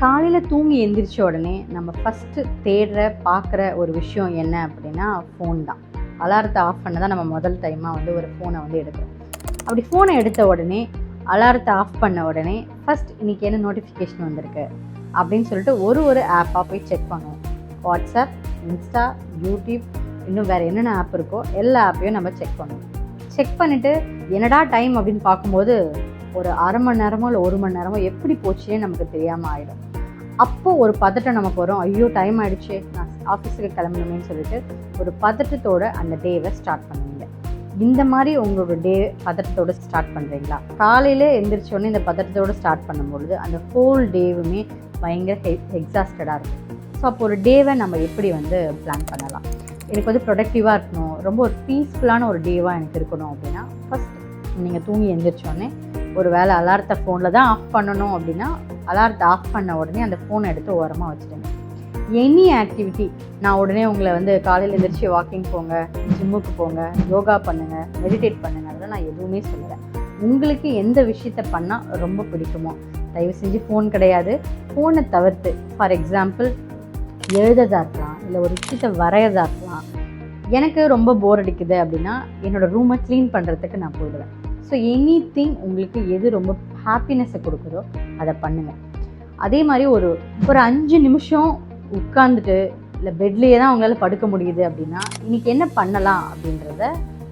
காலையில் தூங்கி எந்திரிச்ச உடனே நம்ம ஃபஸ்ட்டு தேடுற பார்க்குற ஒரு விஷயம் என்ன அப்படின்னா ஃபோன் தான். அலாரத்தை ஆஃப் பண்ண தான் நம்ம முதல் டைமாக ஒரு ஃபோனை எடுக்கிறோம். அப்படி ஃபோனை எடுத்த உடனே அலாரத்தை ஆஃப் பண்ண உடனே ஃபஸ்ட் இன்றைக்கி என்ன நோட்டிஃபிகேஷன் வந்திருக்கு அப்படின்னு சொல்லிட்டு ஒரு ஆப்பாக போய் செக் பண்ணுவோம். வாட்ஸ்அப், இன்ஸ்டா, யூடியூப், இன்னும் வேறு என்னென்ன ஆப் இருக்கோ எல்லா ஆப்பையும் நம்ம செக் பண்ணுவோம். செக் பண்ணிவிட்டு என்னடா டைம் அப்படின்னு பார்க்கும்போது ஒரு அரை மணி நேரமோ இல்லை 1 மணி நேரமோ எப்படி போச்சுன்னே நமக்கு தெரியாமல் ஆகிடும். அப்போது ஒரு பதட்டம் நமக்கு வரும். ஐயோ டைம் ஆகிடுச்சு, நான் ஆஃபீஸுக்கு கிளம்பணுமேன்னு சொல்லிட்டு ஒரு பதட்டத்தோடு அந்த டேவை ஸ்டார்ட் பண்ணுவீங்க. இந்த மாதிரி உங்களோட டே பதட்டத்தோடு ஸ்டார்ட் பண்ணுறீங்களா? காலையில் எந்திரிச்சோடனே இந்த பதட்டத்தோடு ஸ்டார்ட் பண்ணும்பொழுது அந்த ஹோல் டேவுமே பயங்கர எக்ஸாஸ்டடாக இருக்கும். ஸோ அப்போ ஒரு டேவை நம்ம எப்படி பிளான் பண்ணலாம்? எனக்கு ப்ரொடக்டிவாக இருக்கணும், ரொம்ப ஒரு பீஸ்ஃபுல்லான ஒரு டேவாக எனக்கு இருக்கணும் அப்படின்னா ஃபஸ்ட் நீங்கள் தூங்கி எந்திரிச்சோடனே ஒரு வேளை அலாரத்தை ஃபோனில் தான் ஆஃப் பண்ணணும் அப்படின்னா அலாரத்தை ஆஃப் பண்ண உடனே அந்த ஃபோனை எடுத்து ஓரமாக வச்சுடுங்க. எனி ஆக்டிவிட்டி, நான் உடனே உங்களை காலையில் எந்திரிச்சு வாக்கிங் போங்க, ஜிம்முக்கு போங்க, யோகா பண்ணுங்கள், மெடிடேட் பண்ணுங்கள், அதெல்லாம் நான் எதுவுமே சொல்லலை. உங்களுக்கு எந்த விஷயத்தை பண்ணால் ரொம்ப பிடிக்குமோ தயவு செஞ்சு ஃபோன் கிடையாது, ஃபோனை தவிர்த்து ஃபார் எக்ஸாம்பிள் எழுததாக இருக்கலாம், இல்லை ஒரு விஷயத்தை வரையறதாக இருக்கலாம். எனக்கு ரொம்ப போர் அடிக்குது அப்படின்னா என்னோடய ரூமை க்ளீன் பண்ணுறதுக்கு நான் போயிடுவேன். ஸோ எனிதிங் உங்களுக்கு எது ரொம்ப ஹாப்பினஸை கொடுக்குதோ அதை பண்ணுங்கள். அதே மாதிரி ஒரு 5 நிமிஷம் உட்காந்துட்டு இல்லை பெட்லேயே தான் உங்களால் படுக்க முடியுது அப்படின்னா இன்றைக்கி என்ன பண்ணலாம் அப்படின்றத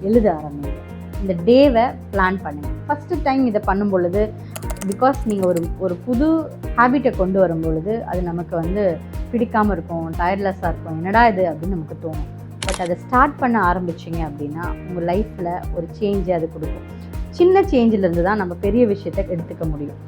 எழுத ஆரம்பிங்க. இந்த டேவை பிளான் பண்ணுங்கள். ஃபஸ்ட்டு டைம் இதை பண்ணும் பொழுது பிகாஸ் நீங்கள் ஒரு புது ஹேபிட்டை கொண்டு வரும் பொழுது அது நமக்கு பிடிக்காமல் இருக்கும், டயர்ட்லெஸ்ஸாக இருக்கும், என்னடா இது அப்படின்னு நமக்கு தோணும். பட் அதை ஸ்டார்ட் பண்ண ஆரம்பிச்சிங்க அப்படின்னா உங்கள் லைஃப்பில் ஒரு சேஞ்சை அது கொடுக்கும். சின்ன சேஞ்சிலேருந்து தான் நம்ம பெரிய விஷயத்தை எடுத்துக்க முடியும்.